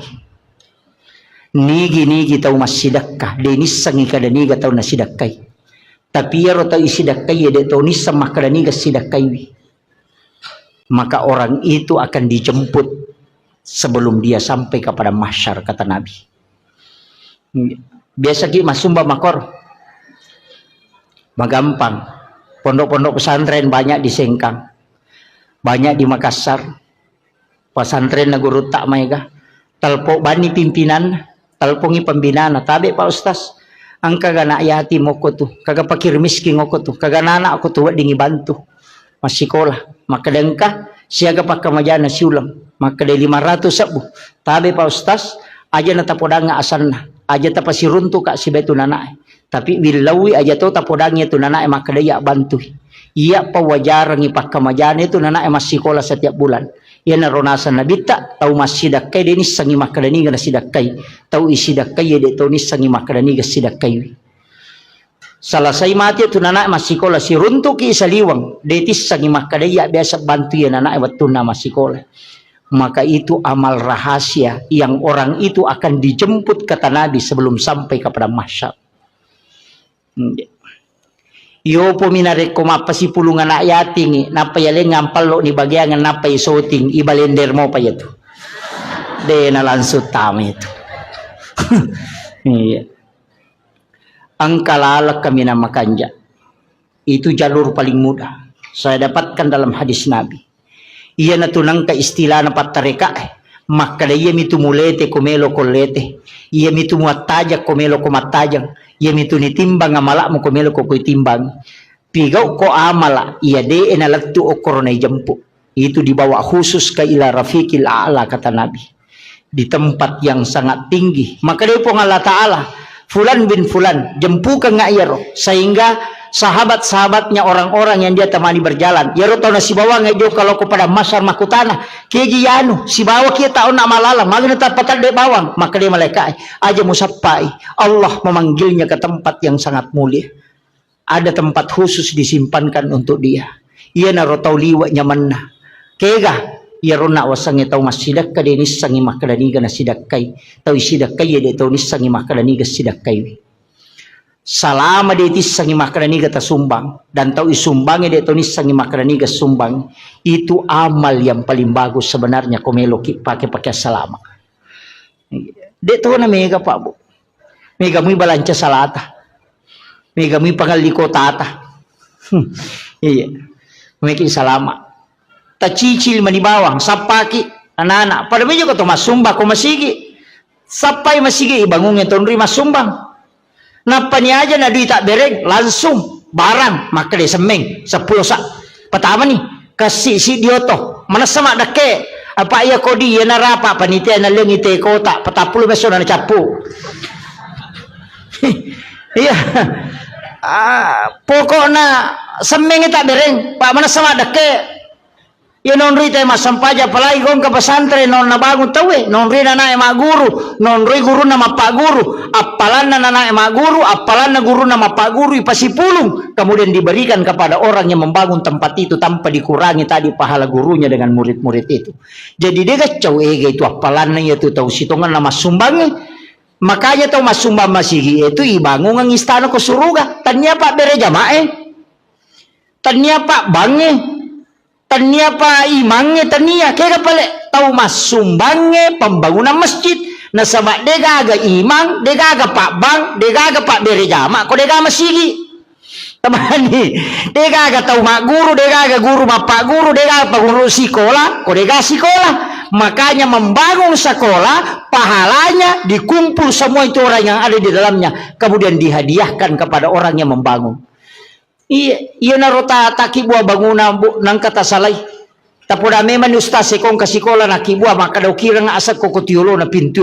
nigi tahu mas sedekah denis sangi kada niga tahu na sedekahi tapi ya rota isidekahi de tahu nis sama kada niga sedekahi maka orang itu akan dijemput sebelum dia sampai kepada mahsyar kata Nabi. Biasa ki masumba makor magampang pondok-pondok pesantren banyak di Sengkang banyak di Makassar pesantren na guru tak maiga talpo bani pimpinan talpongi pembinaan tabe Pak Ustaz ang kagana yati mo ko tu kaga pakir miskin ko tu kaga nana ako tu dingi bantu masikolah maka dengkah siaga pakamajana siulam maka de 500 sabu tabe Pak Ustaz aja na tapodanga asanna aja tapasiruntu ka si betu nanae tapi bilawi aja to tapodangnya tu nanae maka daya bantu iya pawajarang ipakamajana itu nanae masikolah setiap bulan Ia naronasan nabita tau masidakai de nis sangi makadani gana sidakai tau isidakai de tau nis sangi makadani ga sidakai. Salasai mati tu nanak masikola si runtuki saliwang detis sangi makadaya biasa bantu ya nanak watuna masikola. Maka itu amal rahasia yang orang itu akan dijemput kata Nabi sebelum sampai kepada mahsyar. Yo po minarek ko mapasi pulungan na yating napa yale ngampal lo ni bagyangan napa isoting ibalender mo pa yato. De nalansut tama itu. Iya. Ang kalalak kami na makanja. Itu jalur paling mudah. Saya dapatkan dalam hadis Nabi. Ia natunang ka istila na patareka maka iya mitu mulete komelo kolete. Ia mitu muataja komelo komatajang. Ia mitu nitimbang amalak mo komelo ko timbang. Pigaw ko amala ia de enalatu o koronay jampu. Itu dibawa khusus ke ila rafiqil a'la kata Nabi. Di tempat yang sangat tinggi. Maka dia po Allah Ta'ala Fulan bin Fulan jempukan nga iyaro sehingga sahabat-sahabatnya orang-orang yang dia temani berjalan yaro tau na si bawa nga iyo kalau kepada masar makutana kegiyano si bawa kia tau na malala magna tapatal de bawang maka dia malaikat aja musapai Allah memanggilnya ke tempat yang sangat mulia. Ada tempat khusus disimpankan untuk dia. Ia naro tau liwa nyaman na kega yaro na wasangi tau masidak ka denis sangi makadaniga na sidakay tau isidakkay de tau nis sangi makadaniga sidakay. Salama de tis sangi makadaniga ta sumbang dan tau isumbang de tau nis sangi makadaniga sumbang itu amal yang paling bagus sebenarnya komelo pakai salama. De to na mega pa bu. Mega muy balanca salata. Mega muy pangaliko tata. Iya. Mungkin salama. Tacicil manibawang sapaki anak-anak pada meja ko masumba ko masigi sapai masigi ibangungin tonri masumbang napani aja na duit tak bereng langsung barang maka de semeng 10 sak pertama nih kasih si dioto mana sama dake apa iya kodi ya narapa panitia na lengi te kota 40 beso na capu. Iya pokoknya semeng tak bereng pak mana sama dake. Ya non rita masampaja palagi kong ke pesantren non nabangun tawe non rina na ema guru non ri guru nama pak guru apalan na ema guru apalan na guru nama pak guru ipasipulung kemudian diberikan kepada orang yang membangun tempat itu tanpa dikurangi tadi pahala gurunya dengan murid-murid itu. Jadi dia kacau itu apalan na itu tahu sitongan nama sumbangi makanya tahu mas sumbang masih itu ibangun ang istana ko suruga tanya pak bere jamae tanya pak bange tania pa imangnya tania kaya pala tau mas sumbangnya pembangunan masjid na sama degaga imang degaga pak bang degaga pak berejama ko degaga masigi tamani degaga tau mak guru degaga guru bapak guru degaga paguru sekolah ko degaga sekolah makanya membangun sekolah pahalanya dikumpul semua itu orang yang ada di dalamnya kemudian dihadiahkan kepada orang yang membangun. Iya narota takibua bangunan nang kata salay. Tapoda memang ustaz sekong kasikola nakibua maka daw kirang asat ko kutiulo na pintu.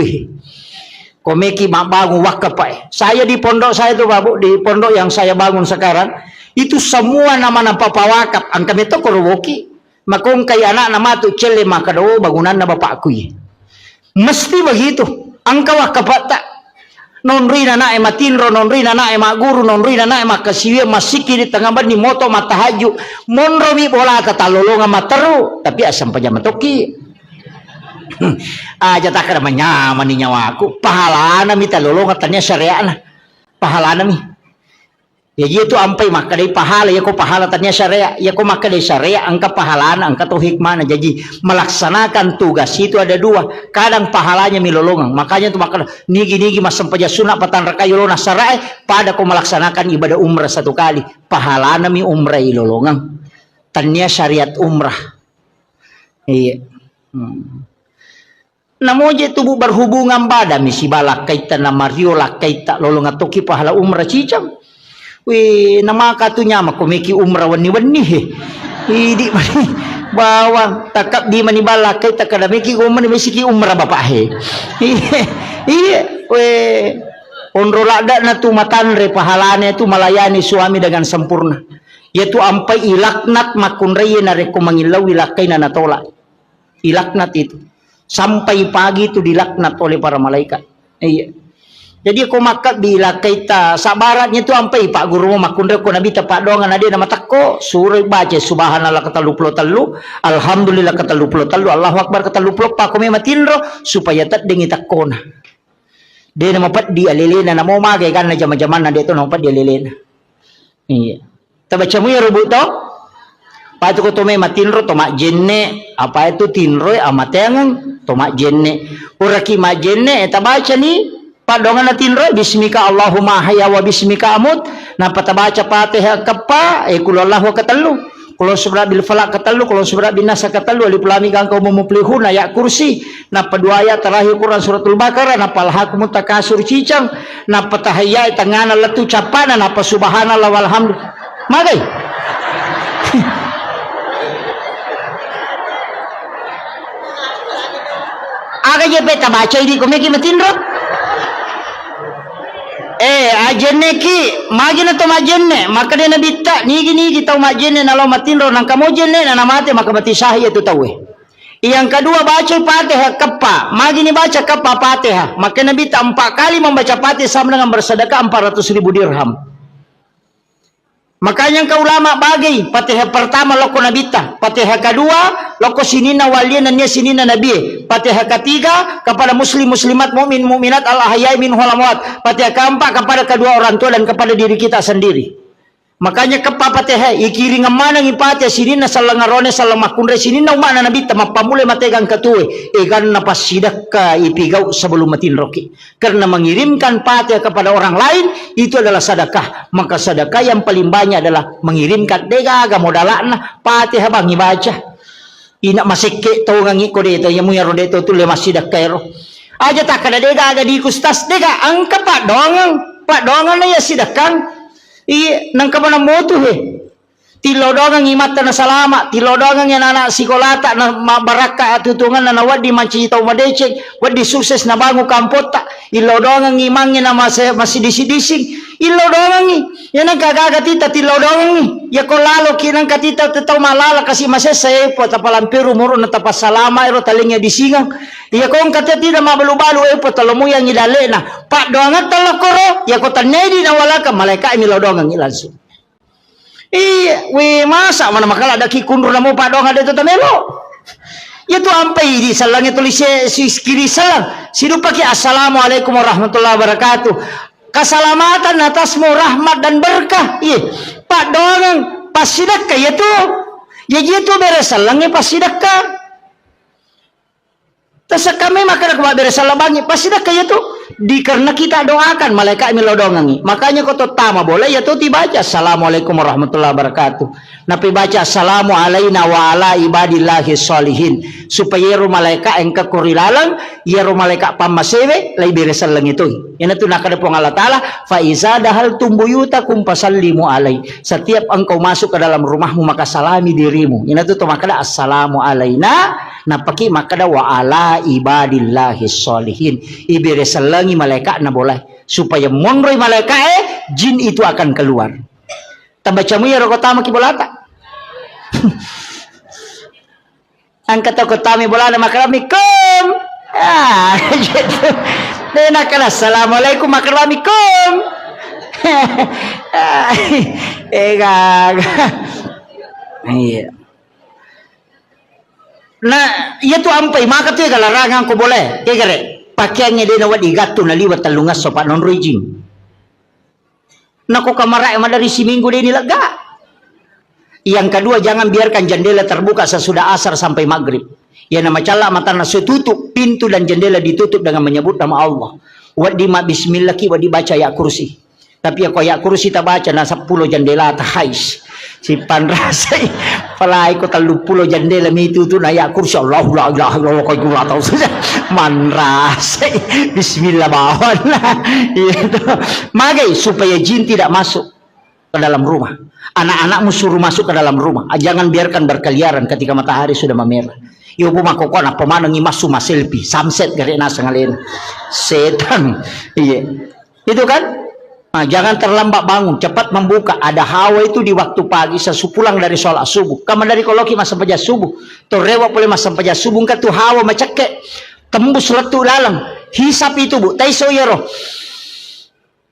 Komeki bangun wakapa. Saya di pondok saya tuh babu di pondok yang saya bangun sekarang itu semua nama papawakap ang kami to korowoki. Makong kay anak nama tu cele maka daw bangunan na bapakku. Mesti begitu. Ang kawakapata non rina na matinro non rina na guru non rina na makasiwe masiki di tengah bani moto matahaju monro mi bola tatalolonga materu tapi asam paja matoki aja tak ada menyaman ni nyawaku pahala na mi talolonga tanya syariat na pahala na mi ya gitu ampai maka dari pahala ya ko pahala tanya syariat ya ko maka dari syariat angka pahalaan angka tuh hikmah jadi melaksanakan tugas itu ada dua kadang pahalanya milolongang makanya tuh maka nigi mas sampaja sunat patan rakayulona syariat pada ko melaksanakan ibadah umrah 1 kali pahala mi umrah ilolongang tanya syariat umrah iya namun je tubuh berhubungan pada misi balak kaitan na Mario lak kaita lolonga toki pahala umrah cicam. Wih, nama katunya mah komiki umrah wani-wani Idi bawang takap di mani balak kita kada miki umrah bapak he. Iya, weh. Onro lada na tu matanre pahalane tu melayani suami dengan sempurna. Yaitu ampai ilaknat makun reye na reko mangilau ilakai na natolak. Dilaknat itu. Sampai pagi itu dilaknat oleh para malaikat. Iya. Jadi aku makat bila kita sabaratnya itu sampai Pak Guru makundra ko nabi tapak dongan ade nama takko suruh baca subhanallah kata 23 alhamdulillah kata 23 Allahu akbar kata 24 ko me matinro supaya tak dengi takkona. Dia nama pat dia lelena na mau magay kan na jaman-jaman na dito nama pat dia lelena. Iya. Tabaca mo ya rubut to? Patu ko to me matinro to mak jenne apa itu tinro amatengan to mak jenne. Uraki mak jenne eta baca ni padongan natin roy bismika Allahumma haya wa bismika amut na patabaca Fatihah kapa kulallahu katalu kulo subra bil falaq katalu kulo subra bin nas katalu alif lam mim kang kaum muflihun ya kursi na padua ayat terakhir Quran suratul Baqarah na palhakum takasur cicang na patahaya tangana letu capana na subhanallah walhamdulillah magay aga je beta baca ini kumeki matinro ajenne ki magina to majenne maka dia nabi tak nigi tau majenne nalo matinro nang kamu jenne na namate maka mati sahih itu tahu. Yang kedua baca Fatihah kapa magini baca kapa Fatihah maka nabi tak 4 kali membaca Fatihah sama dengan bersedekah 400.000 dirham. Makanya kau ulama bagi Fatihah pertama loko nabita, Fatihah kedua loko sinina walian dan sinina nabi, Fatihah ketiga kepada muslim muslimat mukmin mukminat al ahyai min wal amwat, Fatihah keempat kepada kedua orang tua dan kepada diri kita sendiri. Makanya kepa Fatihah ikiri ngamana ngipatya sinina salangarone salamakundre sinina umana nabi tama pamule mategang katue egan napas sidaka ipigau sebelum matin roki karena mengirimkan Fatihah kepada orang lain itu adalah sedekah maka sedekah yang paling banyak adalah mengirimkan dega aga modalana Fatihah bangi baca ina masike tau ngangi ko deto yang muya rodeto tu le masidaka ero aja tak kada dega aga di kustas dega angka pak dongan ya sidakang iya nang kabana motu he tilodongan imata na salama tilodongan yan anak sikolata na mabaraka atutungan na wadi manci tau madecek wadi sukses na bangu kampota ilodongan imangin na masidisi-dising ilodongan yan ang kagagatita tilodongan ya ko lalo kinang katita tataw malala kasi masesay po tapalampiru muro na tapasalama ero talingya disingang ya ko ang katati na mabalu-balu po talumuyang idale na pak doangan talakoro ya ko tanedi na wala ka malaika imilodongan ilanso. Iya, we masa mana makala ada kikundur namo padong ada itu tamelo. Ya tu ampai di salangnya tulis si kiri salang. Sidu pakai assalamualaikum warahmatullahi wabarakatuh. Keselamatan atasmu rahmat dan berkah. Iya, pak doang pasidakka ya tu. Ya gitu beres salangnya pasidakka. Tasa kami maka nak beres salang bangi pasidakka ya tu. Karena kita doakan malaikat milodongangi makanya kau tama boleh ya tuh dibaca assalamualaikum warahmatullahi wabarakatuh napi baca assalamu alaina wa ala ibadillahi sholihin supaya ru malaikat engka kurilalang ya ru malaikat pamasewe lai beresan lang itu yan itu nakadapong Allah Ta'ala fa iza dahal tumbuyutakum pasallimu alai setiap engkau masuk ke dalam rumahmu maka salami dirimu yan itu makada assalamu alaina napaki makada wa ala ibadillahi sholihin iberesan lang malaikat na boleh supaya mongroy malaikat jin itu akan keluar. Tambacamu ya rokotama ki bolata. Angkat rokotami bolana makaramikum. Ah, gitu. Denakala assalamualaikum makaramikum. Egag. Iya. Nah, iya tu ampai maka tu galarangan ko boleh. Kegere. Pakaiannya dia nawat digato na liwat talungas sopa non rojing. Nako kamarai dari si minggu dia nilaga. Yang kedua jangan biarkan jendela terbuka sesudah asar sampai maghrib. Ya nama cala mata nasu tutup pintu dan jendela ditutup dengan menyebut nama Allah. Wadi ma bismillah ki wadi baca ya kursi. Tapi ya ya kursi tak baca na 10 jendela tahais. Si panrasai palai ko 30 jendela mitu tu na ya kursi Allah la ilaha illallah ko gula tahu saja manrasai bismillah bawan itu magai supaya jin tidak masuk ke dalam rumah anak-anakmu suruh masuk ke dalam rumah jangan biarkan berkeliaran ketika matahari sudah memerah yo bu makokona pemanangi masu selfie sunset gare na sangalena setan iya itu kan Jangan terlambat bangun, cepat membuka. Ada hawa itu di waktu pagi, sesupulang dari sholat subuh. Kamu dari koloki masa sampaja subuh. Torewa boleh masa sampaja subuh, kan tu hawa macake. Tembus letu dalam. Hisap itu bu, taiso yero.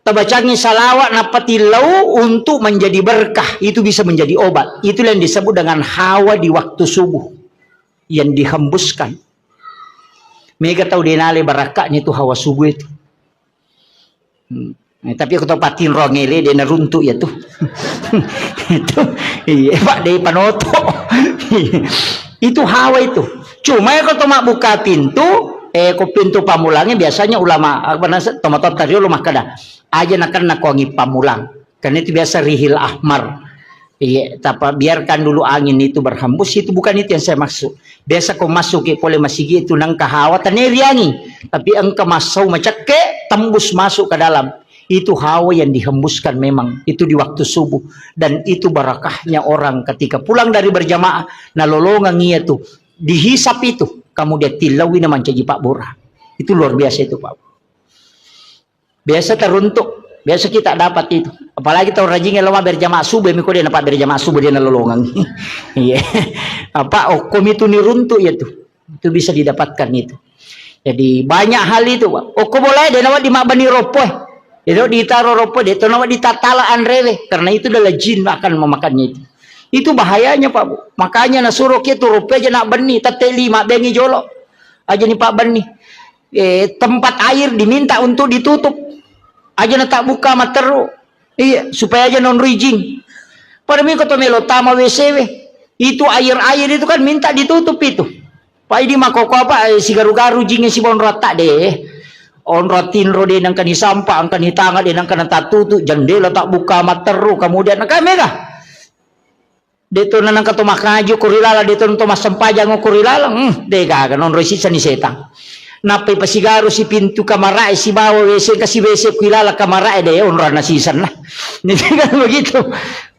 Tabacangi salawat napati lau untuk menjadi berkah. Itu bisa menjadi obat. Itulah yang disebut dengan hawa di waktu subuh. Yang dihembuskan. Mereka tahu denale barakahnya itu hawa subuh itu. Tapi aku tahu patin rongele dia naruntuk ya tuh. Itu iya pak dari panoto. Itu hawa itu. Cuma ya kalau tomak buka pintu, ko pintu pamulangnya biasanya ulama tomat tadi ulama kada aja nak wangi pamulang. Karena itu biasa rihil ahmar. Iya, tapi biarkan dulu angin itu berhembus, itu bukan itu yang saya maksud. Biasa kau masuk ke boleh masih itu nang kahawa taneriangi, tapi engkau masuk macake tembus masuk ke dalam. Itu hawa yang dihembuskan memang itu di waktu subuh, dan itu barakahnya orang ketika pulang dari berjamaah nalolongan ia tuh dihisap itu kamu dia tilawi naman caji Pak Bora. Itu luar biasa itu Pak. Biasa teruntuk, biasa kita dapat itu. Apalagi tahu rajinnya lama berjamaah subuh, miko dia dapat berjamaah subuh dia nalolongan. Iya. Apa okom itu niruntuk ya tuh. Itu bisa didapatkan itu. Jadi banyak hal itu Pak. Okom boleh dia nawat di mabani ropoh. Dia ditaruh ropo dia itu nama ditatalaan rele, karena itu adalah jin akan memakannya itu. Itu bahayanya Pak Bu. Makanya nasuruh kita ropo aja nak beni tateli mak bengi jolok aja nih Pak beni. Tempat air diminta untuk ditutup aja nak tak buka materu. Iya supaya aja non rijing. Pada minggu to melo tama WC itu air itu kan minta ditutup itu. Pak ini makoko apa si garu-garu jingnya si bon rata deh. On rotin rode nang kani sampah ang kani tanga de nang kana tatutu jendela tak buka materu kemudian kami kah deto nang kato makaju kurilala deto nang mas sempajang kurilala dega kan on roisisa ni setang napai pasigaru si pintu kamar si bawa WC kasih WC kuilala kamar de on rana sisan lah. Jadi kan begitu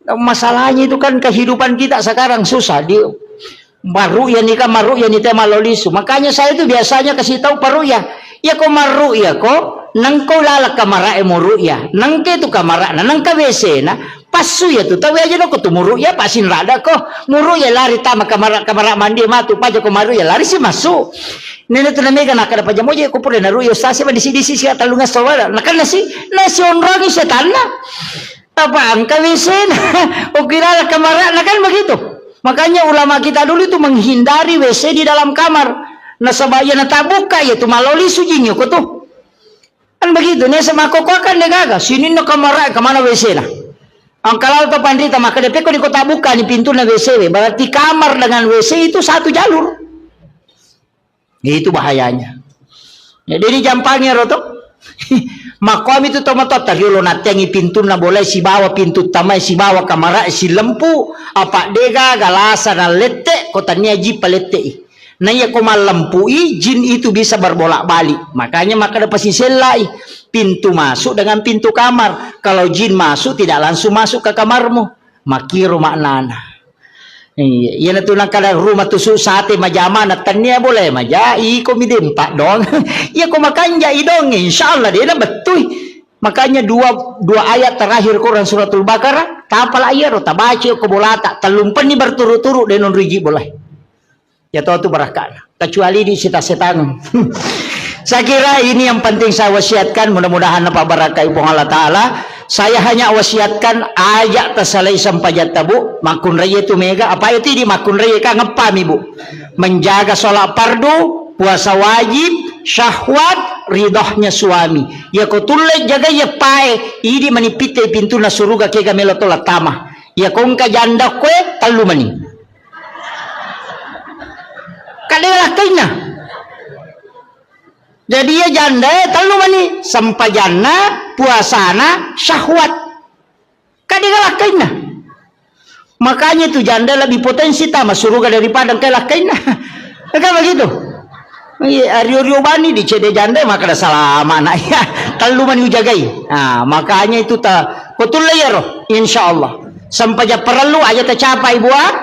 masalahnya itu kan kehidupan kita sekarang susah di baru ya nikah maru ya nita malolisu. Makanya saya itu biasanya kasih tahu paru ya ko maru ya ko nang ko lala kamara mo ruya nang ke tu kamara na nang WC na pasu ya tu tawi aja no ko tu muru ya pasin rada ko muru ya lari tama kamara mandi matu paja ko maru ya lari si masuk nene tu namega nakada paja moja ko pure na ruya sasi ba disi si atalunga sawala nakana nasi onrangi setan na apa ang WC na o kirala kamara na kan begitu. Makanya ulama kita dulu itu menghindari WC di dalam kamar. Nasabaya na tabuka ya tu maloli sujinyo ko tu. Kan begitu nih sama koko kan negaga sini na kamara kemana WC lah. Ang kalau to pandita maka depe ko di kota buka ni pintu na WC berarti kamar dengan WC itu satu jalur. Itu bahayanya. Jadi di jampangnya roto. Makom itu tomatot tagiulo natengi pintu na boleh si bawa pintu tamai si bawa kamara si lempu apa dega galasa na lete kotanya ji palete. Nah ya kau malempui jin itu bisa berbolak-balik. Makanya maka ada pasti selai pintu masuk dengan pintu kamar. Kalau jin masuk tidak langsung masuk ke kamarmu. Makiru maknana. Iya tu nak kada rumah tusuk sate majama natanya boleh maja. Iko midempak dong. Ya kau makan ja idong. Insyaallah dia nak betul. Makanya dua ayat terakhir Quran suratul Baqarah. Tapal ayat rota baca ko bolata talumpan ni berturut-turut denon riji boleh. Ya tahu tu barakah kecuali di setan. Saya kira ini yang penting saya wasiatkan, mudah-mudahan apa barakah ibu Allah Ta'ala. Saya hanya wasiatkan ajak tersalai sampai jatabu makun raya itu mega apa itu di makun raya kan ngepam ibu menjaga sholat fardu, puasa wajib, syahwat, ridhohnya suami ya kau tulek jaga ya pae ini manipite pintu na suruga kega melotola tamah ya kau ka janda kue talu mani kadalah kaina. Jadi ya janda talu mani sampajana puasana syahwat. Kadalah kaina. Makanya itu janda lebih potensi tamas surga daripada kalah kaina. Kan begitu. Ario bani di cede janda maka ada salam anaknya. Talu mani ujagai. Nah, makanya itu ta betul ya roh insyaallah. Sampai perlu aja tercapai buat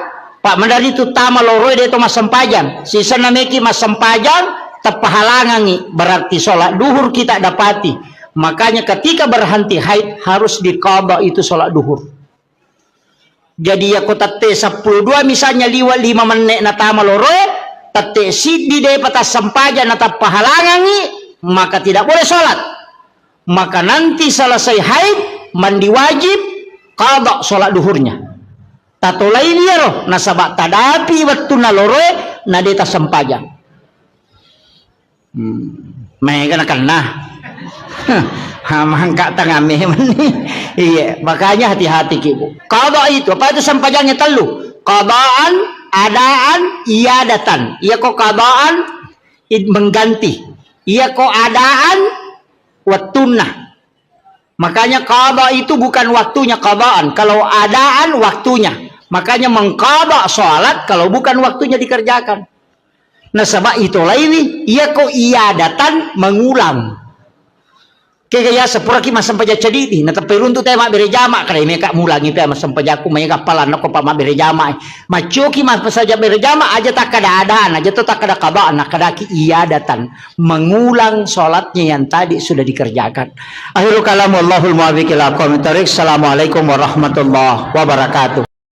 Pak Mandari itu tama loroi dia itu mas sempajang. Sisa nameki mas sempajang tepahalangan berarti sholat duhur kita dapati. Makanya ketika berhenti haid harus diqadha itu sholat duhur. Jadi ya ko tate 12 misalnya liwa 5 menit na tama loro, tate siddi de patas sampaja na pahalangangi, maka tidak boleh sholat. Maka nanti selesai haid mandi wajib qadha sholat duhurnya. Tato lain ya roh nasabak tadapi waktu na loro na deta sampaja. Mereka nak kena. Mangkak tengah meni. Iya, makanya hati-hati ibu. Qadha itu apa itu sampajanya telu? Qadhaan, adaan, iadatan. Iya kok qadhaan mengganti. Iya kok adaan watunna. Makanya qadha itu bukan waktunya qadhaan. Kalau adaan waktunya. Makanya mengqadha salat kalau bukan waktunya dikerjakan. Nah sebab itu lain iya kok iadatan mengulang. Kaya sepura ki masam paja cedidi na tapirun tu tema bere jama kare me kak mulangi pe masam paja ku me kapalan ko pa bere jama macoki mas saja bere jama aja tak kada adaan aja tu tak kada qadaan kada ki iadatan mengulang salatnya yang tadi sudah dikerjakan. Akhirul kalam wallahul muwaffiq ila aqwamit thoriq. Assalamualaikum warahmatullahi wabarakatuh.